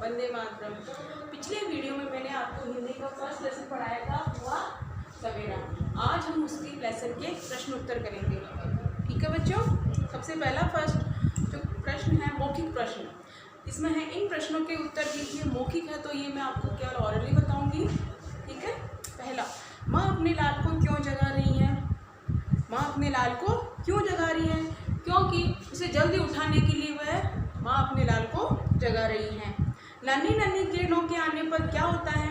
वंदे मातरम। पिछले वीडियो में मैंने आपको हिंदी का फर्स्ट लेसन पढ़ाया था, हुआ सवेरा। आज हम उसकी लेसन के प्रश्न उत्तर करेंगे। ठीक है बच्चों, सबसे पहला फर्स्ट जो प्रश्न है मौखिक प्रश्न, इसमें है इन प्रश्नों के उत्तर दीजिए। मौखिक है तो ये मैं आपको केवल ऑरली बताऊंगी। ठीक है, पहला, माँ अपने लाल को क्यों जगा रही है? माँ अपने लाल को क्यों जगा रही है? क्योंकि उसे जल्दी उठाने के लिए वह माँ अपने लाल को जगा रही है। नन्ही नन्ही किरणों के आने पर क्या होता है?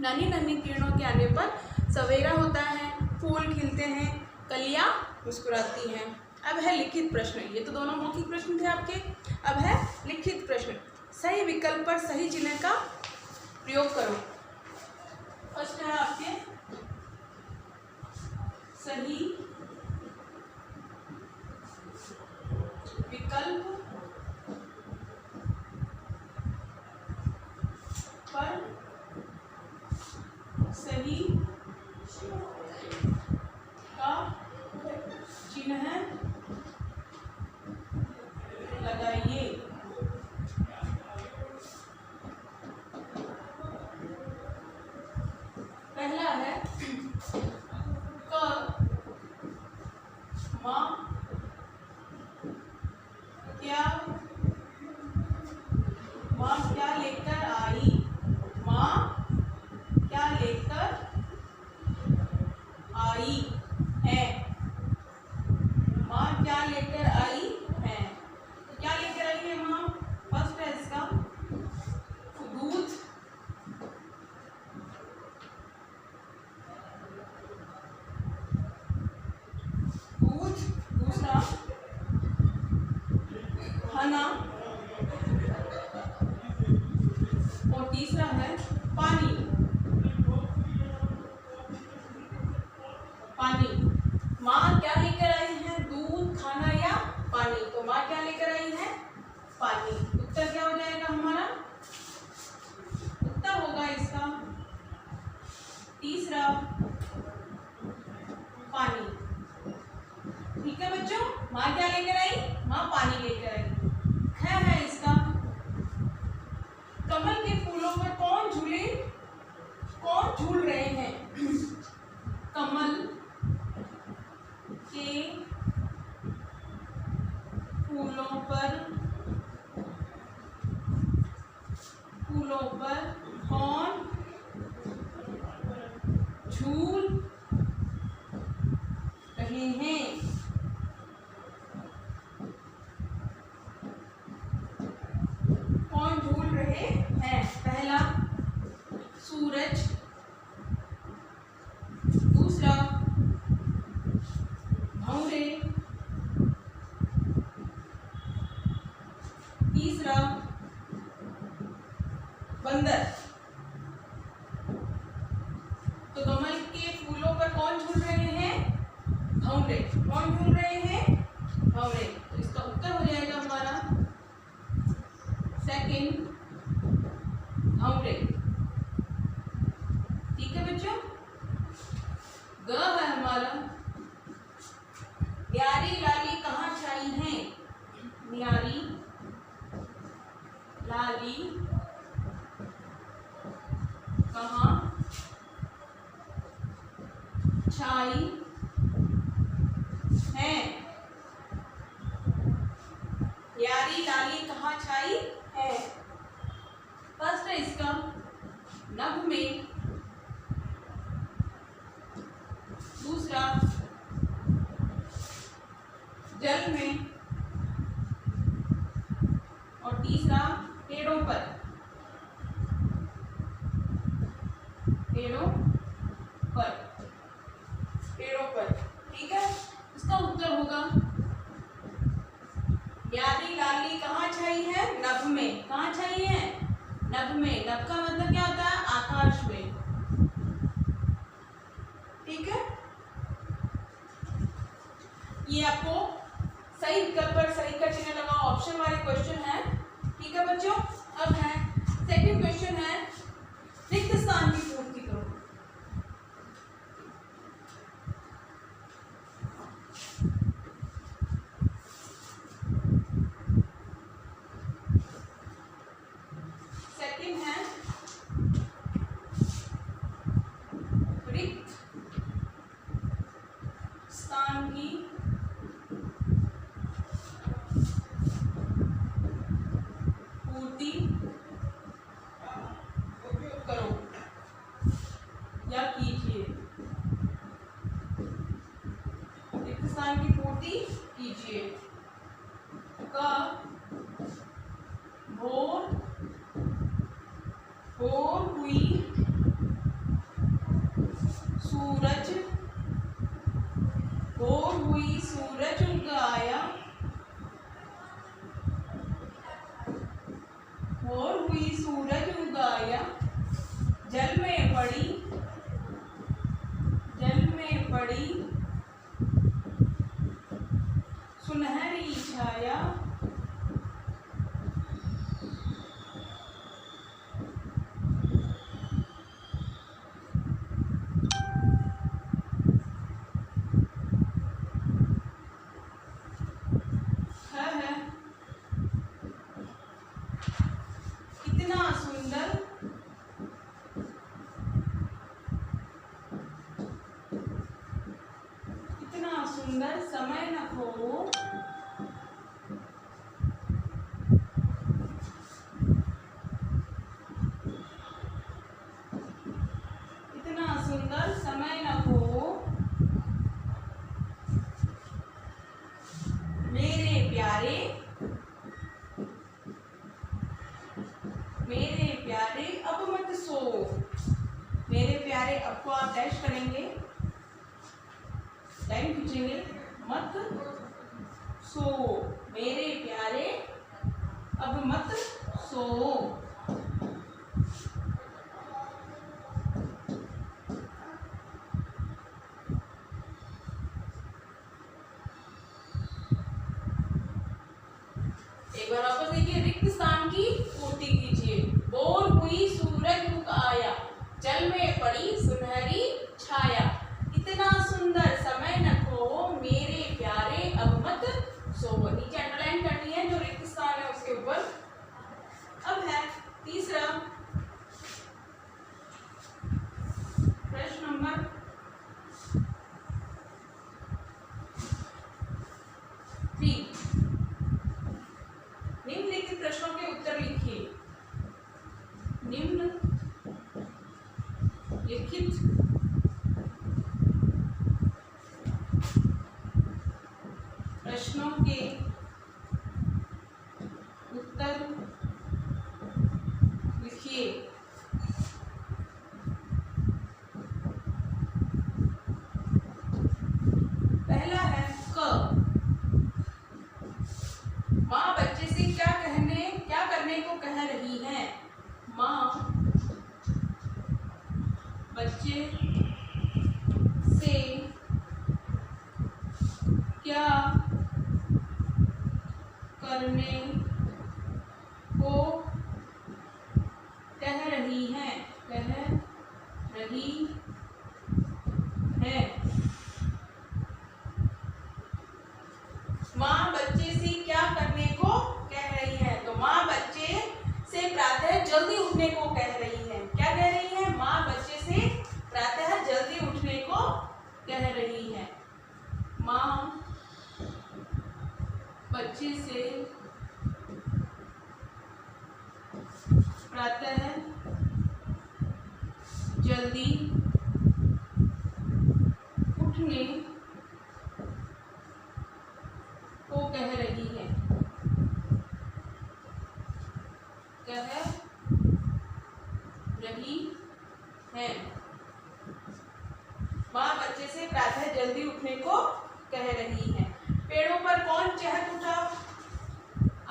नन्ही नन्ही किरणों के आने पर सवेरा होता है, फूल खिलते हैं, कलियाँ मुस्कुराती हैं। अब है लिखित प्रश्न। ये तो दोनों मौखिक प्रश्न थे आपके। अब है लिखित प्रश्न। सही विकल्प पर सही चिन्ह का प्रयोग करो। फर्स्ट है आपके सही विकल्प पर सही का चिन्ह लगाइए। पहला है क माँ क्या लेकर आई? माँ क्या लेकर आई है? माँ क्या लेकर आई है? तो क्या लेकर आई है माँ? फर्स्ट है इसका दूध, दूसरा खाना और तीसरा है पानी। माँ क्या लेकर आई है? दूध, खाना या पानी? तो माँ क्या लेकर आई है? पानी। उत्तर क्या हो जाएगा हमारा? उत्तर होगा इसका तीसरा पानी। ठीक है बच्चों, माँ क्या लेकर आई? माँ पानी लेकर आई। है इसका कमल के फूलों पर कौन झूल रहे हैं? कमल के फूलों पर कौन झूल रहे हैं? कौन झूल रहे हैं? पहला सूरज, दूसरा भंवरे, तीसरा बंदर। तो कमल के फूलों पर कौन झूल रहे हैं? भंवरे। कौन झूल रहे हैं? भंवरे। तो इसका उत्तर हो जाएगा हमारा सेकंड भंवरे। ठीक है बच्चों, ग है हमारा न्यारी लाली कहाँ छाई है? न्यारी लाली कहाँ छाई है? न्यारी लाली कहाँ छाई है? फर्स्ट है इसका नभ में, दूसरा जल में और तीसरा पेड़ों पर। ठीक है, इसका उत्तर होगा न्यारी लाली कहाँ छाई है? नभ में। कहाँ छाई है? नभ में। नभ का मतलब क्या होता है? आकाश में। ठीक है, ये आपको सही विकल्प पर सही का चिन्ह लगाओ ऑप्शन वाले क्वेश्चन है। ठीक है बच्चों, अब है सेकंड क्वेश्चन है रिक्त स्थान की पूर्ति करो। अब मत सो। एक बार वापस देखिए, रिक्त स्थान की पूर्ति कीजिए। बोर हुई सूरज मुख आया, जल में पड़ी सुनहरी छाया, इतना सुंदर समय न खो मेरे प्यारे अब मत सो। नीचे अंडरलाइन करनी है जो रिक्त स्थान है उसके ऊपर। अब है तीसरा प्रश्न नंबर 3। निम्नलिखित प्रश्नों के उत्तर लिखिए। निम्नलिखित प्रश्नों के उत्तर लिखिए। पहला है क। माँ बच्चे से क्या करने को कह रही है? माँ बच्चे से क्या करने को कह रही है? माँ बच्चे से क्या करने को कह रही है? तो माँ बच्चे से प्रातः जल्दी उठने को कह रही है। क्या कह रही है? माँ बच्चे से प्रातः जल्दी उठने को कह रही है। माँ बच्चे से प्रातः जल्दी उठने को कह रही है। माँ बच्चे से प्रातः जल्दी उठने को कह रही है। पेड़ों पर कौन चहक उठा?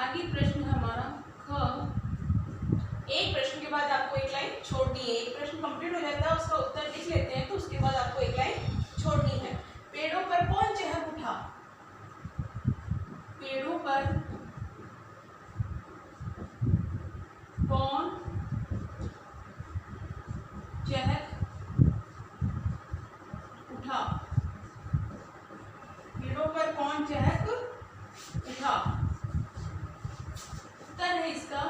आगे प्रश्न हमारा ख। एक प्रश्न के बाद आपको एक लाइन छोड़नी है। एक प्रश्न कंप्लीट हो जाता है, उसका उत्तर लिख लेते हैं, तो उसके बाद आपको एक लाइन छोड़नी है। पेड़ों पर कौन चहक उठा? पेड़ों पर कौन चहक उठा? पेड़ों पर कौन चहक उठा? उत्तर है इसका,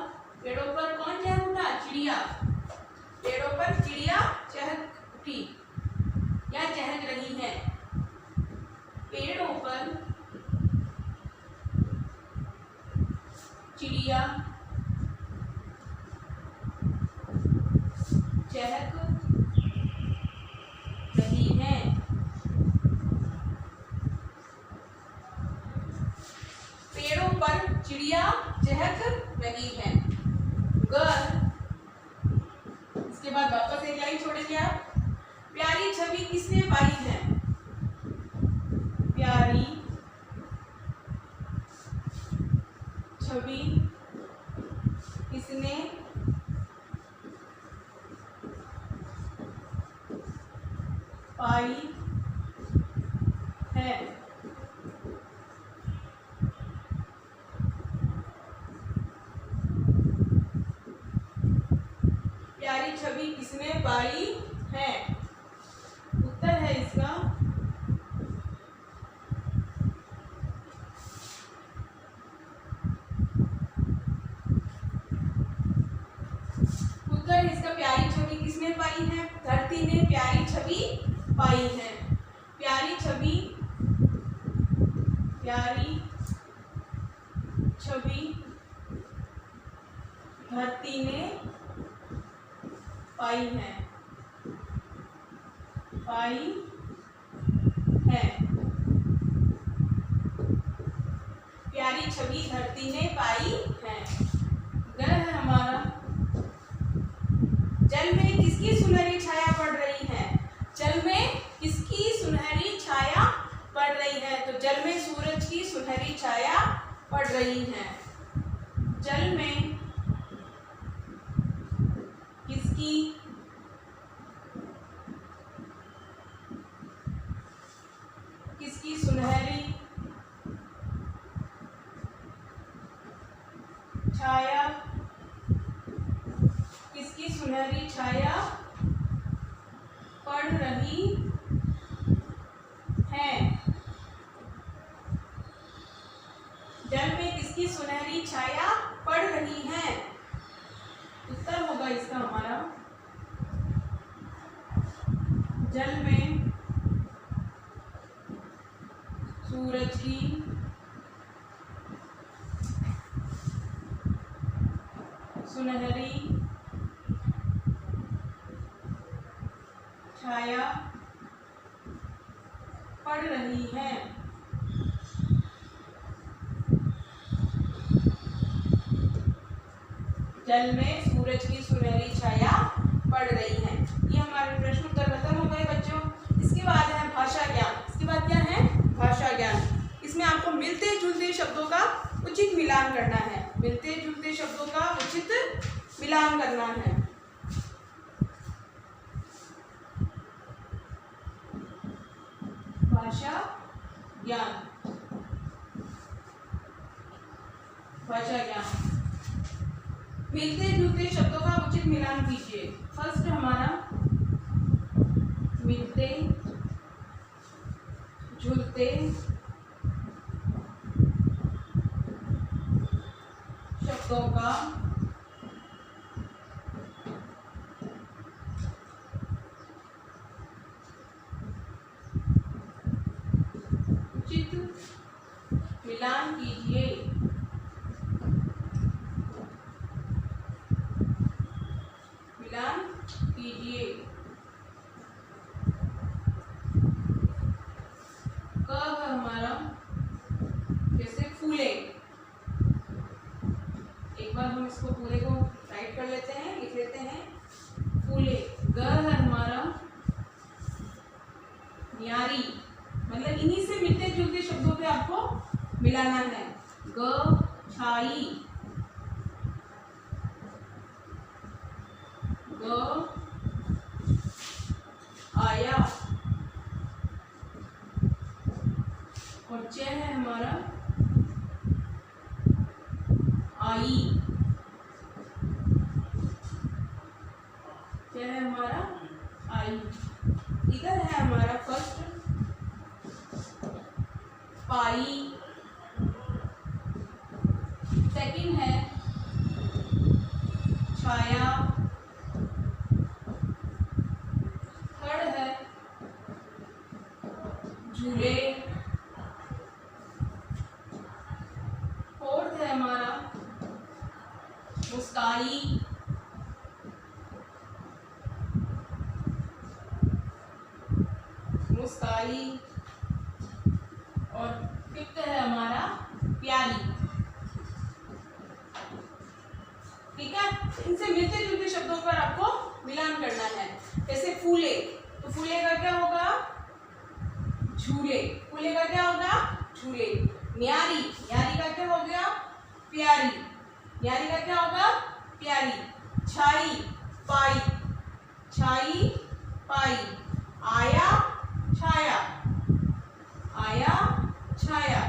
पेड़ों पर कौन चहक उठा? चिड़िया। पेड़ों पर चिड़िया चहक उठी या चहक रही है। पेड़ों पर चिड़िया चहक रही है। पेड़ों पर चिड़िया चहक रही है। इसके बाद वापस एक लाइन छोड़ेंगे आप। प्यारी छवि किसने पाई है? प्यारी छवि किसने पाई है? प्यारी छवि किसने पाई है? उत्तर है इसका, प्यारी छवि किसने पाई है? धरती ने प्यारी छवि पाई है। प्यारी छवि धरती ने पाई है। प्यारी छवि धरती ने पाई है। ग्रह हमारा, जल में किसकी सुनहरी छाया पड़ रही है? जल में किसकी सुनहरी छाया पड़ रही है? तो जल में सूरज की सुनहरी छाया पड़ रही है। जल में किसकी सुनहरी छाया, किसकी सुनहरी छाया पड़ रही है। जल में किसकी सुनहरी छाया पड़ रही है। उत्तर होगा इसका हमारा जल में सूरज की सुनहरी छाया पड़ रही है। जल में सूरज की सुनहरी छाया पड़ रही है। ये हमारे प्रश्न उत्तर खत्म हो गए बच्चों। इसके बाद है भाषा ज्ञान। इसके बाद क्या है? भाषा ज्ञान। इसमें आपको मिलते जुलते शब्दों का उचित मिलान करना है। मिलते जुलते शब्दों का उचित मिलान करना है। भाषा ज्ञान। भाषा ज्ञान। मिलते जुलते शब्दों का उचित मिलान कीजिए। फर्स्ट हमारा मिलते जुलते शब्दों का उचित मिलान कीजिए। मिलान कीजिए। क हमारा जैसे फूले। एक बार हम इसको पूरे को राइट कर लेते हैं, लिख लेते हैं फूले। ग है हमारा न्यारी। मतलब इन्हीं से मिलते जुलते शब्दों पे आपको मिलाना है। ग छाई, ग आया, और च है हमारा आई। च है हमारा आई। इधर है हमारा फर्स्ट पाई, सेकंड है छाया, थर्ड है झूले, फोर्थ है हमारा मुस्काई, मुस्काई, और फिफ्थ है हमारा प्यारी। ठीक है, इनसे मिलते जुलते शब्दों पर आपको मिलान करना है। जैसे फूले, तो फूले का क्या होगा? झूले। फूले का क्या होगा? झूले। न्यारी, न्यारी का क्या हो गया? प्यारी। न्यारी का क्या होगा? प्यारी। छाई, पाई, छाई, पाई। आया, छाया, आया, छाया,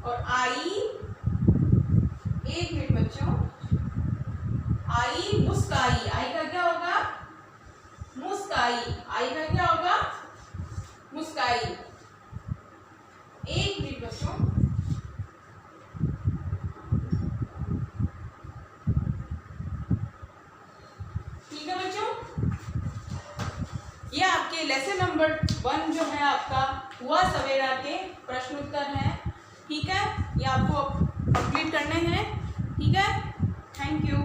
और आई। एक मिनट बच्चों, आई मुस्काई। आई का क्या होगा? मुस्काई। आई का क्या होगा? मुस्काई। एक मिनट बच्चों, ठीक है बच्चों। ये आपके लेसन नंबर 1 जो है आपका हुआ सवेरा के प्रश्न उत्तर हैं। ठीक है, ये आपको कंप्लीट करने हैं। ठीक है, थैंक यू।